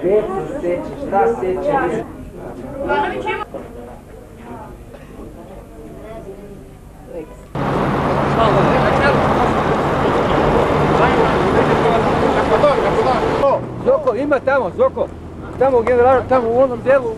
Decu seče, šta seče? Zoko, ima tamo, Zoko. Tamo general, tamo u onom delu.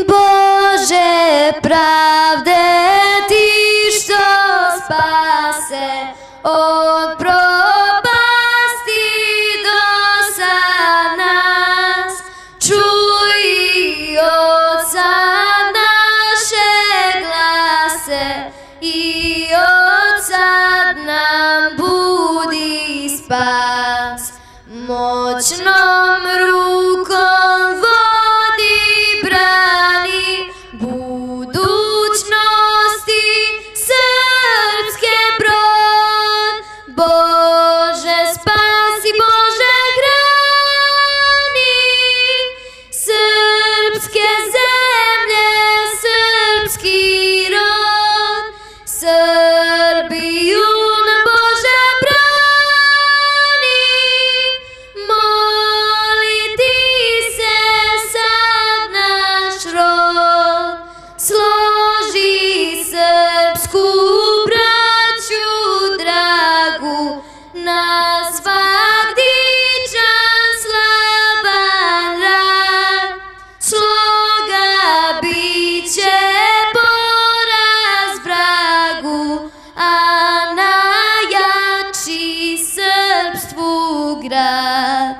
Bože pravde, ti što spase od propasti dosad nas, čuj od sad naše glase i od sad nam budi spas, moćnom rukom vodi brani budućnosti srpske brod. Bože spasi, Bože hrani srpske zemlje, srpski rod, Srbiju nam Bože brani, moliti se sav naš rod, složi srpsku braću dragu, na svak dičan slavan rad, sloga biće poraz vragu, a najjači srpstvu grad.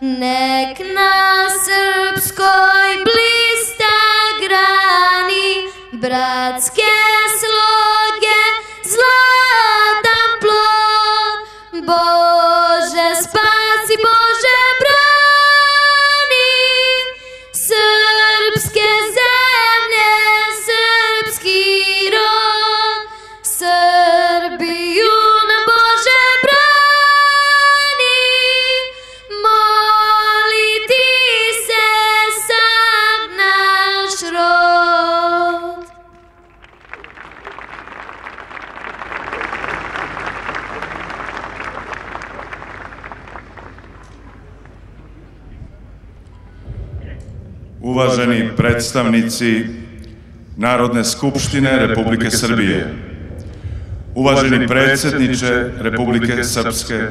Nek na srpskoj blista grani bratske sloge zlatan plod. Bože spasi, Bože brani srpske zemlje, srpski rod, Srbiju nam Bože brani, moliti se sav naš rod. Uvaženi predstavnici Narodne skupštine Republike Srbije, uvaženi predsjedniče Republike Srpske,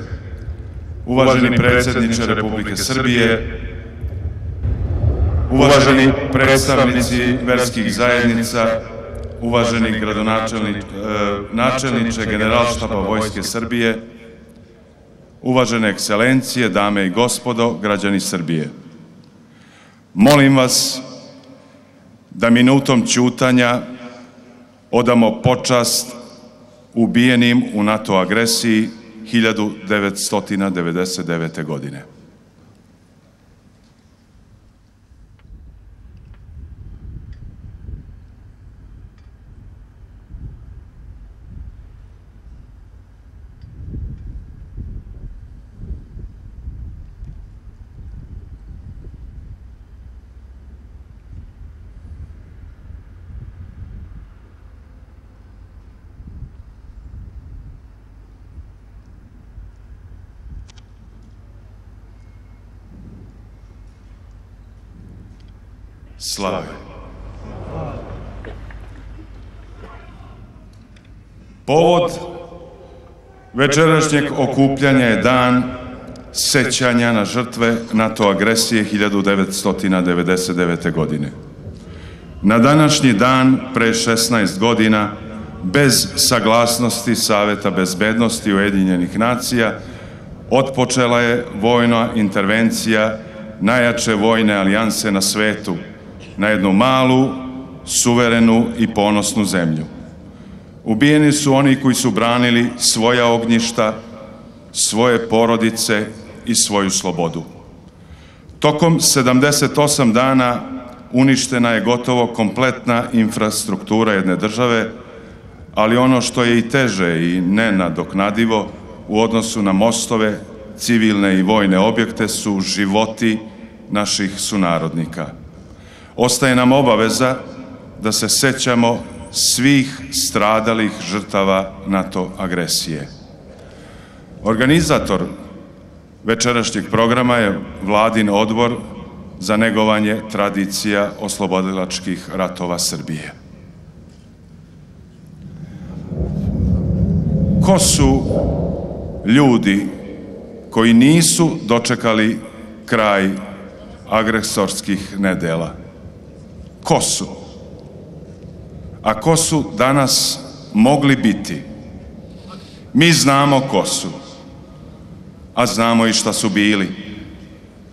uvaženi predsjedniče Republike Srbije, uvaženi predstavnici verskih zajednica, uvaženi načelniče Generalštaba Vojske Srbije, uvažene ekscelencije, dame i gospodo, građani Srbije. Molim vas da minutom ćutanja odamo počast ubijenim u NATO agresiji 1999. godine. slave. Povod večerašnjeg okupljanja je dan sećanja na žrtve NATO agresije 1999. godine. Na današnji dan, pre 16 godina, bez saglasnosti Saveta bezbednosti Ujedinjenih nacija, otpočela je vojna intervencija najjače vojne alijanse na svetu, na jednu malu, suverenu i ponosnu zemlju. Ubijeni su oni koji su branili svoja ognjišta, svoje porodice i svoju slobodu. Tokom 78 dana uništena je gotovo kompletna infrastruktura jedne države, ali ono što je i teže i nenadoknadivo u odnosu na mostove, civilne i vojne objekte su životi naših sunarodnika. Ostaje nam obaveza da se sećamo svih stradalih žrtava NATO agresije. Organizator večerašnjeg programa je Vladin odbor za negovanje tradicija oslobodilačkih ratova Srbije. Ko su ljudi koji nisu dočekali kraj agresorskih nedela? Ko su? A ko su danas mogli biti? Mi znamo ko su, a znamo i šta su bili.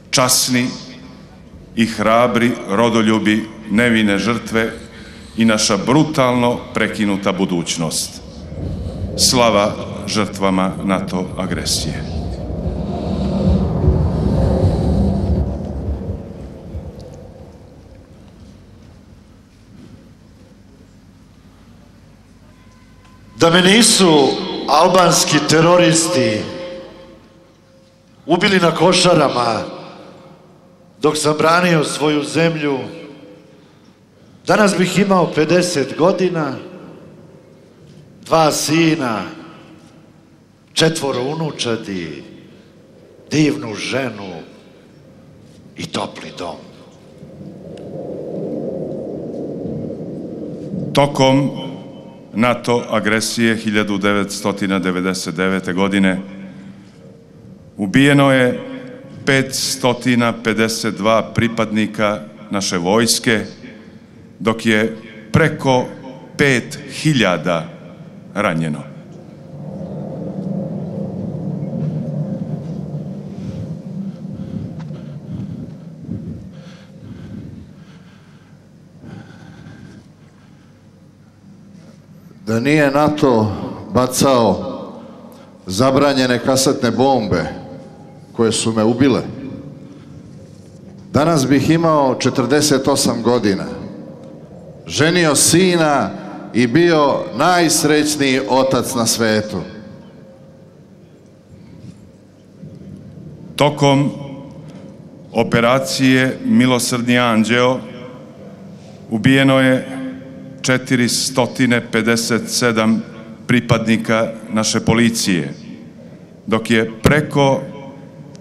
Časni i hrabri rodoljubi, nevine žrtve i naša brutalno prekinuta budućnost. Slava žrtvama NATO agresije. Da me nisu albanski teroristi ubili na Košarama dok sam branio svoju zemlju, danas bih imao 50 godina, 2 sina, 4 unučadi, divnu ženu i topli dom. Tokom NATO agresije 1999. godine ubijeno je 552 pripadnika naše vojske, dok je preko 5000 ranjeno. Da nije NATO bacao zabranjene kasetne bombe koje su me ubile, danas bih imao 48 godina, ženio sina i bio najsrećniji otac na svetu. Tokom operacije Milosrdni anđeo ubijeno je 457 pripadnika naše policije, dok je preko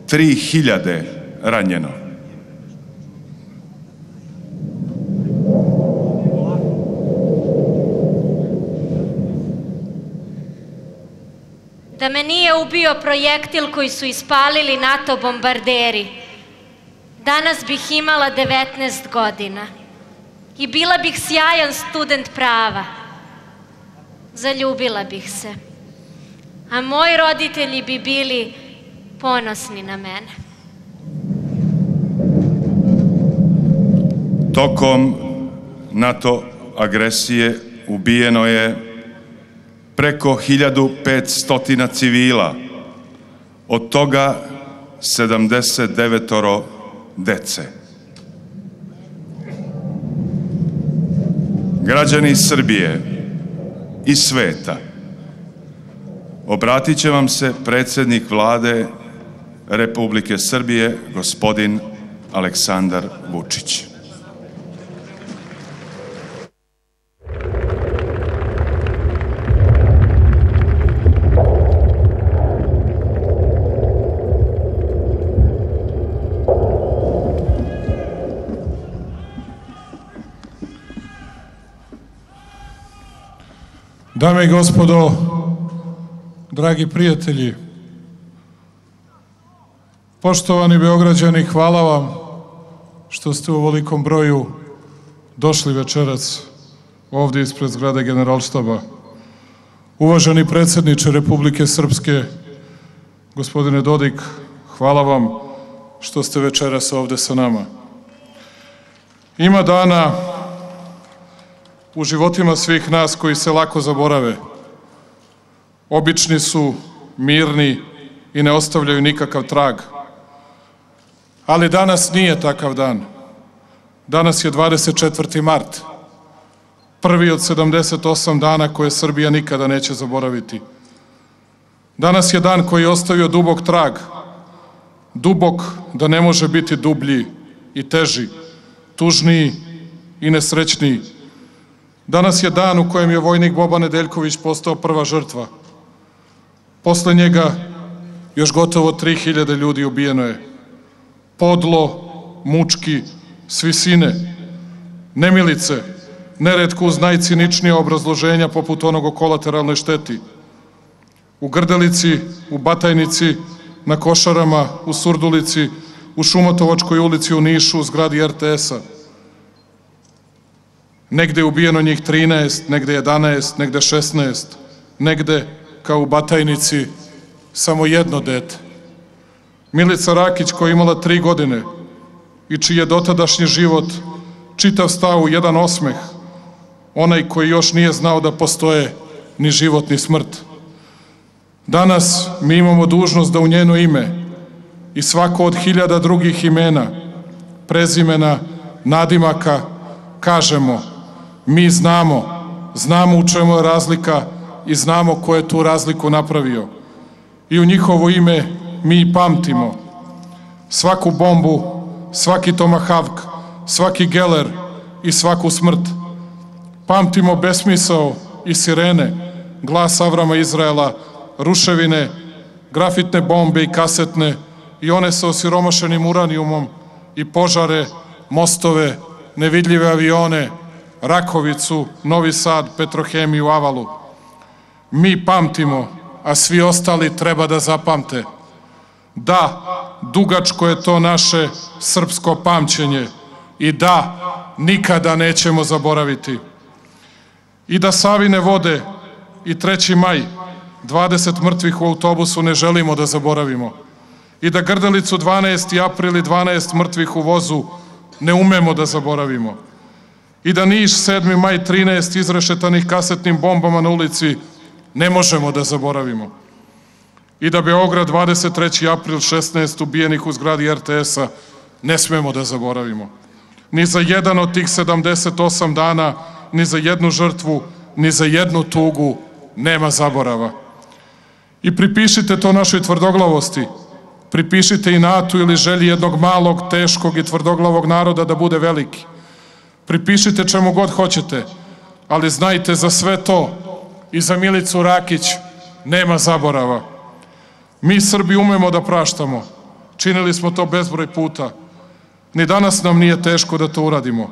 3000 ranjeno. Da me nije ubio projektil koji su ispalili NATO bombarderi, danas bih imala 19 godina i bila bih sjajan student prava. Zaljubila bih se, a moji roditelji bi bili ponosni na mene. Tokom NATO agresije ubijeno je preko 1500 civila, od toga 79 dece. Građani Srbije i sveta, obratit će vam se predsjednik Vlade Republike Srbije, gospodin Aleksandar Vučić. Dame i gospodo, dragi prijatelji, poštovani Beograđani, hvala vam što ste u ovolikom broju došli večeras ovdje ispred zgrade Generalštaba. Uvaženi predsjedniče Republike Srpske, gospodine Dodik, hvala vam što ste večeras ovdje sa nama. Ima dana u životima svih nas koji se lako zaborave. Obični su, mirni i ne ostavljaju nikakav trag. Ali danas nije takav dan. Danas je 24. mart, prvi od 78 dana koje Srbija nikada neće zaboraviti. Danas je dan koji je ostavio dubok trag, dubok da ne može biti dublji i teži, tužniji i nesrećniji. Danas je dan u kojem je vojnik Boban Nedeljković postao prva žrtva. Posle njega još gotovo 3000 ljudi ubijeno je. Podlo, mučki, s visine, nemilice, neretko uz najciničnije obrazloženja poput onog o kolateralnoj šteti. U Grdelici, u Batajnici, na Košarama, u Surdulici, u Šumotovačkoj ulici u Nišu, u zgradi RTS-a. Negde je ubijeno njih 13, negde 11, negde 16, negde, kao u Batajnici, samo jedno dete. Milica Rakić, koja je imala 3 godine i čiji je dotadašnji život čitav stao u jedan osmeh, onaj koji još nije znao da postoje ni život ni smrt. Danas mi imamo dužnost da u njeno ime i svako od 1000 drugih imena, prezimena, nadimaka, kažemo: mi znamo u čemu je razlika i znamo ko je tu razliku napravio. I u njihovo ime mi pamtimo svaku bombu, svaki tomahawk, svaki geler i svaku smrt. Pamtimo besmisao i sirene, glas Avrama Izraela, ruševine, grafitne bombe i kasetne i one sa osiromašenim uranijumom i požare, mostove, nevidljive avione, Rakovicu, Novi Sad, Petrohemiju, Avalu. Mi pamtimo, a svi ostali treba da zapamte. Da, dugačko je to naše srpsko pamćenje i da, nikada nećemo zaboraviti. I da Savine vode i 3. maj, 20 mrtvih u autobusu ne želimo da zaboravimo. I da Grdelicu 12. april i 12 mrtvih u vozu ne umemo da zaboravimo. I da Niš 7. maj 13 izrešetanih kasetnim bombama na ulici ne možemo da zaboravimo. I da Beograd 23. april 16 ubijenih u zgradi RTS-a ne smemo da zaboravimo. Ni za jedan od tih 78 dana, ni za jednu žrtvu, ni za jednu tugu nema zaborava. I pripišite to našoj tvrdoglavosti, pripišite inatu ili želji jednog malog, teškog i tvrdoglavog naroda da bude veliki. Pripišite čemu god hoćete, ali znajte, za sve to i za Milicu Rakić nema zaborava. Mi Srbi umemo da praštamo, činili smo to bezbroj puta. Ni danas nam nije teško da to uradimo.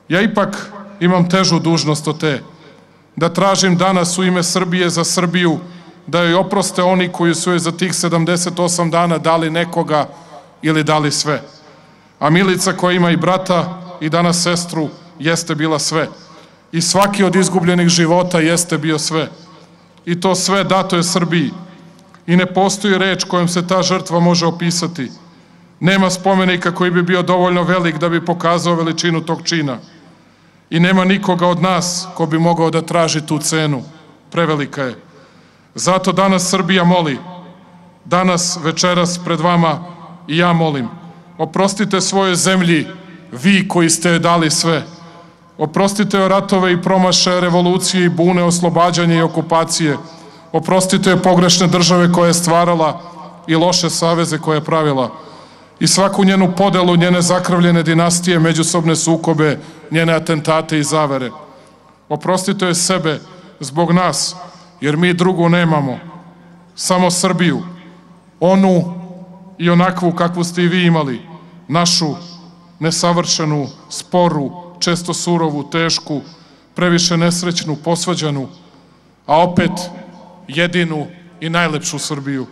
Ja ipak imam težu dužnost od te, da tražim danas u ime Srbije za Srbiju da joj oproste oni koji su joj za tih 78 dana dali nekoga ili dali sve. A Milica, koja ima i brata i danas sestru, jeste bila sve. I svaki od izgubljenih života jeste bio sve. I to sve dato je Srbiji. I ne postoji reč kojom se ta žrtva može opisati. Nema spomenika koji bi bio dovoljno velik da bi pokazao veličinu tog čina. I nema nikoga od nas ko bi mogao da traži tu cenu. Prevelika je. Zato danas Srbija moli. Danas, večeras pred vama i ja molim. Oprostite svojoj zemlji, vi koji ste joj dali sve. Oprostite joj ratove i promašaje, revolucije i bune, oslobađanje i okupacije. Oprostite joj pogrešne države koje je stvarala i loše saveze koje je pravila. I svaku njenu podelu, njene zakrvljene dinastije, međusobne sukobe, njene atentate i zavere. Oprostite joj sebe zbog nas, jer mi drugu nemamo. Samo Srbiju. Onu i onakvu kakvu ste i vi imali. Našu, nesavršenu, sporu, često surovu, tešku, previše nesrećnu, posvađanu. a opet jedinu i najlepšu Srbiju.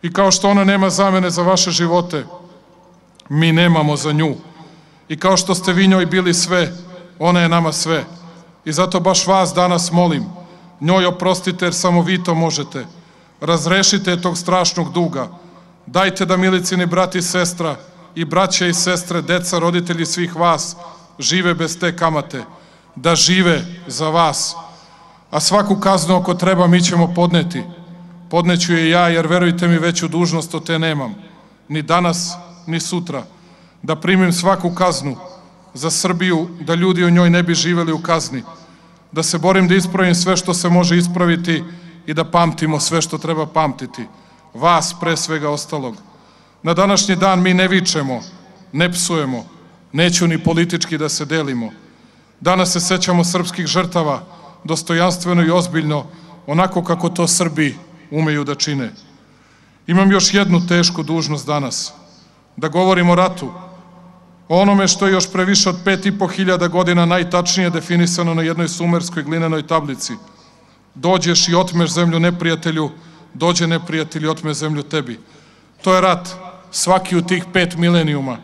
I kao što ona nema zamene za vaše živote, mi nemamo za nju. I kao što ste vi njoj bili sve, ona je nama sve. I zato baš vas danas molim, njoj oprostite jer samo vi to možete. Razrešite tog strašnog duga. Dajte da Milicini brat i sestra i braće i sestre, deca, roditelji svih vas žive bez te kamate. Da žive za vas. A svaku kaznu ako treba mi ćemo podneti. Podneću je ja jer verujte mi veću dužnost od te nemam. Ni danas, ni sutra. Da primim svaku kaznu za Srbiju, da ljudi u njoj ne bi živeli u kazni. Da se borim da ispravim sve što se može ispraviti i da pamtimo sve što treba pamtiti. Vas pre svega ostalog. Na današnji dan mi ne vičemo, ne psujemo, neću ni politički da se delimo. Danas se sećamo srpskih žrtava, dostojanstveno i ozbiljno, onako kako to Srbi umeju da čine. Imam još jednu tešku dužnost danas, da govorim o ratu, o onome što je još pre više od 5.500 godina najtačnije definisano na jednoj sumerskoj glinenoj tablici. Dođeš i otmeš zemlju neprijatelju, dođe neprijatelj i otme zemlju tebi. To je rat, svaki u tih 5 milenijuma.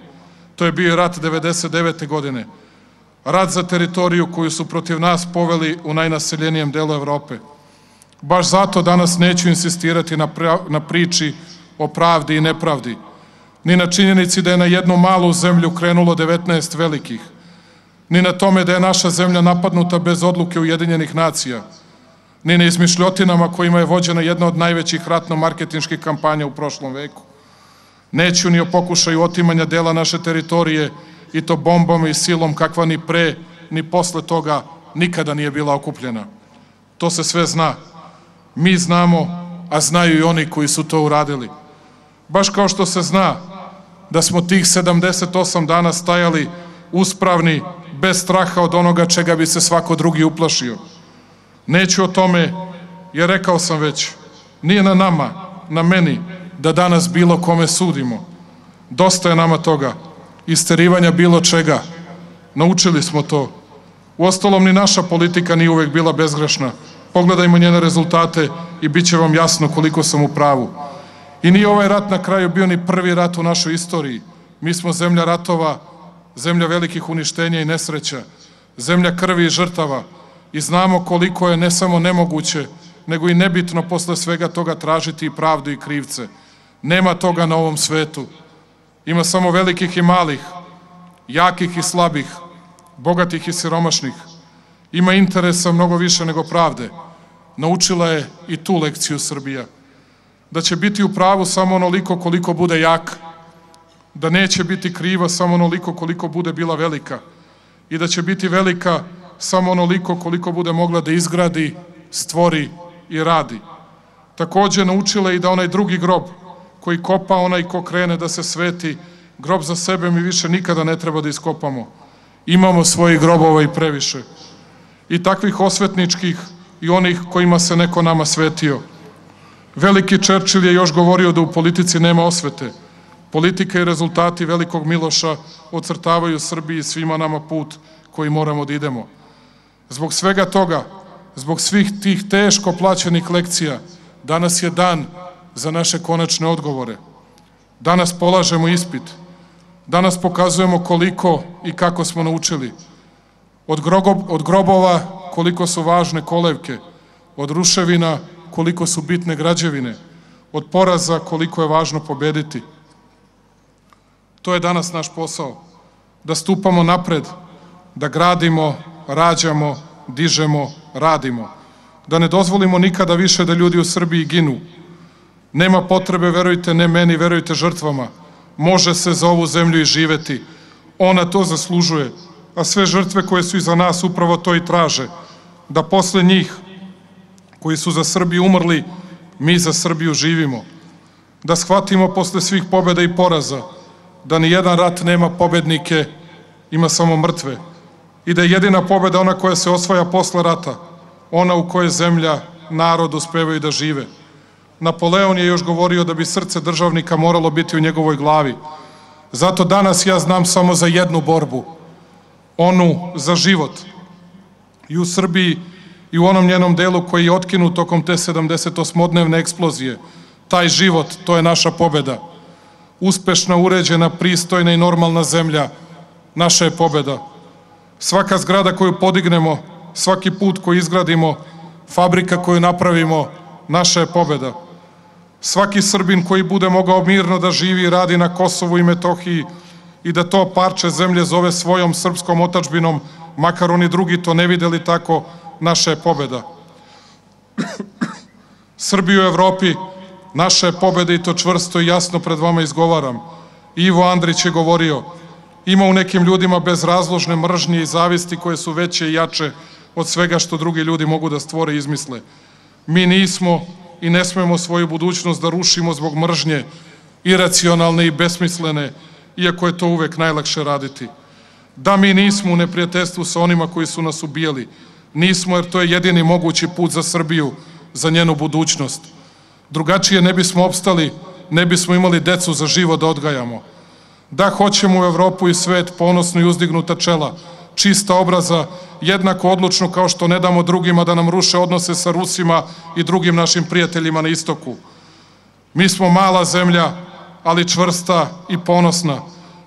To je bio rat 99. godine. Rat za teritoriju koju su protiv nas poveli u najnaseljenijem delu Evrope. Baš zato danas neću insistirati na priči o pravdi i nepravdi, ni na činjenici da je na jednu malu zemlju krenulo 19 velikih, ni na tome da je naša zemlja napadnuta bez odluke Ujedinjenih nacija, ni na izmišljotinama kojima je vođena jedna od najvećih ratno-marketinških kampanja u prošlom veku. Neću ni o pokušaju otimanja dela naše teritorije i to bombom i silom kakva ni pre, ni posle toga nikada nije bila okupljena. To se sve zna. Mi znamo, a znaju i oni koji su to uradili. Baš kao što se zna da smo tih 78 dana stajali uspravni, bez straha od onoga čega bi se svako drugi uplašio. Neću o tome, jer rekao sam već, nije na nama, na meni, da danas bilo kome sudimo. Dosta je nama toga, isterivanja bilo čega. Naučili smo to. Uostalom, ni naša politika nije uvek bila bezgrešna. Pogledajmo njene rezultate i bit će vam jasno koliko sam u pravu. I nije ovaj rat na kraju bio ni prvi rat u našoj istoriji. Mi smo zemlja ratova, zemlja velikih uništenja i nesreća, zemlja krvi i žrtava i znamo koliko je ne samo nemoguće, nego i nebitno posle svega toga tražiti i pravdu i krivce. Nema toga na ovom svetu. Ima samo velikih i malih, jakih i slabih, bogatih i siromašnih. Ima interesa mnogo više nego pravde. Naučila je i tu lekciju Srbija. Da će biti u pravu samo onoliko koliko bude jak, da neće biti kriva samo onoliko koliko bude bila velika i da će biti velika samo onoliko koliko bude mogla da izgradi, stvori i radi. Takođe naučila i da onaj drugi grob koji kopa onaj ko krene da se sveti, grob za sebe mi više nikada ne treba da iskopamo. Imamo svojih grobova i previše. I takvih osvetničkih i onih kojima se neko nama svetio. Veliki Čerčil je još govorio da u politici nema osvete. Politika i rezultati velikog Miloša ocrtavaju Srbiji i svima nama put koji moramo da idemo. Zbog svega toga, zbog svih tih teško plaćenih lekcija, danas je dan za naše konačne odgovore. Danas polažemo ispit. Danas pokazujemo koliko i kako smo naučili. Od grobova koliko su važne kolevke, od ruševina koliko su bitne građevine, od poraza koliko je važno pobediti. To je danas naš posao, da stupamo napred, da gradimo, rađamo, dižemo, radimo, da ne dozvolimo nikada više da ljudi u Srbiji ginu. Nema potrebe, verujte, ne meni, verujte žrtvama. Može se za ovu zemlju i živeti. Ona to zaslužuje, a sve žrtve koje su iza nas upravo to i traže, da posle njih koji su za Srbiju umrli, mi za Srbiju živimo. Da shvatimo posle svih pobjeda i poraza da ni jedan rat nema pobednike, ima samo mrtve. I da je jedina pobjeda ona koja se osvaja posle rata, ona u kojoj zemlja, narod uspevaju da žive. Napoleon je još govorio da bi srce državnika moralo biti u njegovoj glavi. Zato danas ja znam samo za jednu borbu, onu za život. I u Srbiji i u onom njenom delu koji je otkinut tokom te 78-dnevne eksplozije. Taj život, to je naša pobeda. Uspešna, uređena, pristojna i normalna zemlja, naša je pobeda. Svaka zgrada koju podignemo, svaki put koji izgradimo, fabrika koju napravimo, naša je pobeda. Svaki Srbin koji bude mogao mirno da živi i radi na Kosovu i Metohiji i da to parče zemlje zove svojom srpskom otadžbinom, makar oni drugi to ne videli tako, naša je pobeda. Srbiju u Evropi, naša je pobeda i to čvrsto i jasno pred vama izgovaram. Ivo Andrić je govorio, ima u nekim ljudima bezrazložne mržnje i zavisti koje su veće i jače od svega što drugi ljudi mogu da stvore i izmisle. Mi nismo i ne smemo svoju budućnost da rušimo zbog mržnje, iracionalne i besmislene, iako je to uvek najlakše raditi. Da, mi nismo u neprijateljstvu sa onima koji su nas ubijali. Nismo, jer to je jedini mogući put za Srbiju, za njenu budućnost. Drugačije ne bismo opstali, ne bismo imali decu za život da odgajamo. Da, hoćemo u Evropu i svet ponosno i uzdignuta čela, čista obraza, jednako odlučno kao što ne damo drugima da nam ruše odnose sa Rusima i drugim našim prijateljima na istoku. Mi smo mala zemlja, ali čvrsta i ponosna.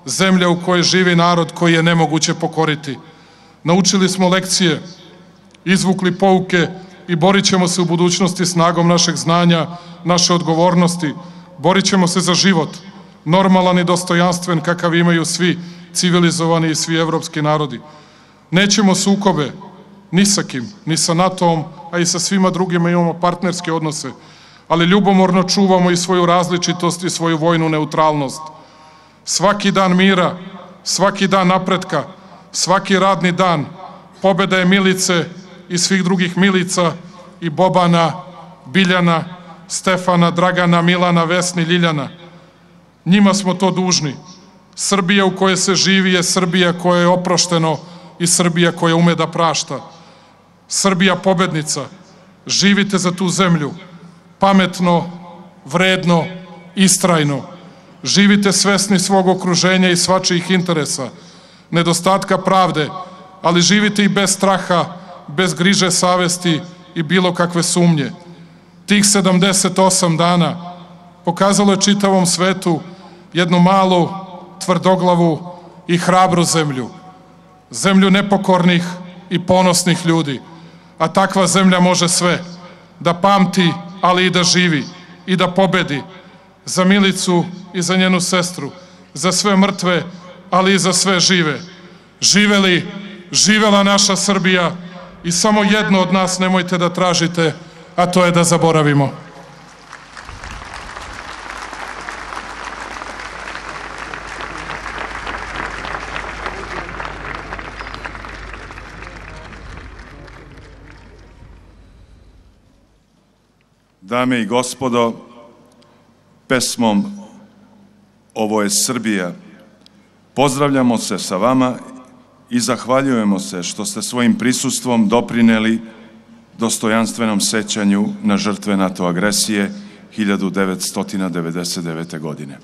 Zemlja u kojoj živi narod koji je nemoguće pokoriti. Naučili smo lekcije, izvukli pouke i borit ćemo se u budućnosti snagom našeg znanja, naše odgovornosti. Borit ćemo se za život, normalan i dostojanstven kakav imaju svi civilizovani i svi evropski narodi. Nećemo sukobe, ni sa kim, ni sa NATO-om, a i sa svima drugima imamo partnerske odnose, ali ljubomorno čuvamo i svoju različitost i svoju vojnu neutralnost. Svaki dan mira, svaki dan napretka, svaki radni dan, pobeda je Milice i svih drugih Milica i Bobana, Biljana, Stefana, Dragana, Milana, Vesni, Ljiljana. Njima smo to dužni. Srbija u kojoj se živi je Srbija koja je oprošteno i Srbija koja ume da prašta. Srbija pobednica. Živite za tu zemlju. Pametno, vredno, istrajno. Živite svesni svog okruženja i svačijih interesa, nedostatka pravde, ali živite i bez straha, bez griže savesti i bilo kakve sumnje. Tih 78 dana pokazalo je čitavom svetu jednu malu, tvrdoglavu i hrabru zemlju. Zemlju nepokornih i ponosnih ljudi. A takva zemlja može sve. Da pamti, ali i da živi. I da pobedi. Za Milicu i za njenu sestru. Za sve mrtve, ali i za sve žive. Živeli, živela naša Srbija. I samo jedno od nas nemojte da tražite, a to je da zaboravimo. Dame i gospodo, pesmom Ovo je Srbija pozdravljamo se sa vama i zahvaljujemo se što ste svojim prisustvom doprineli dostojanstvenom sećanju na žrtve NATO agresije 1999. godine.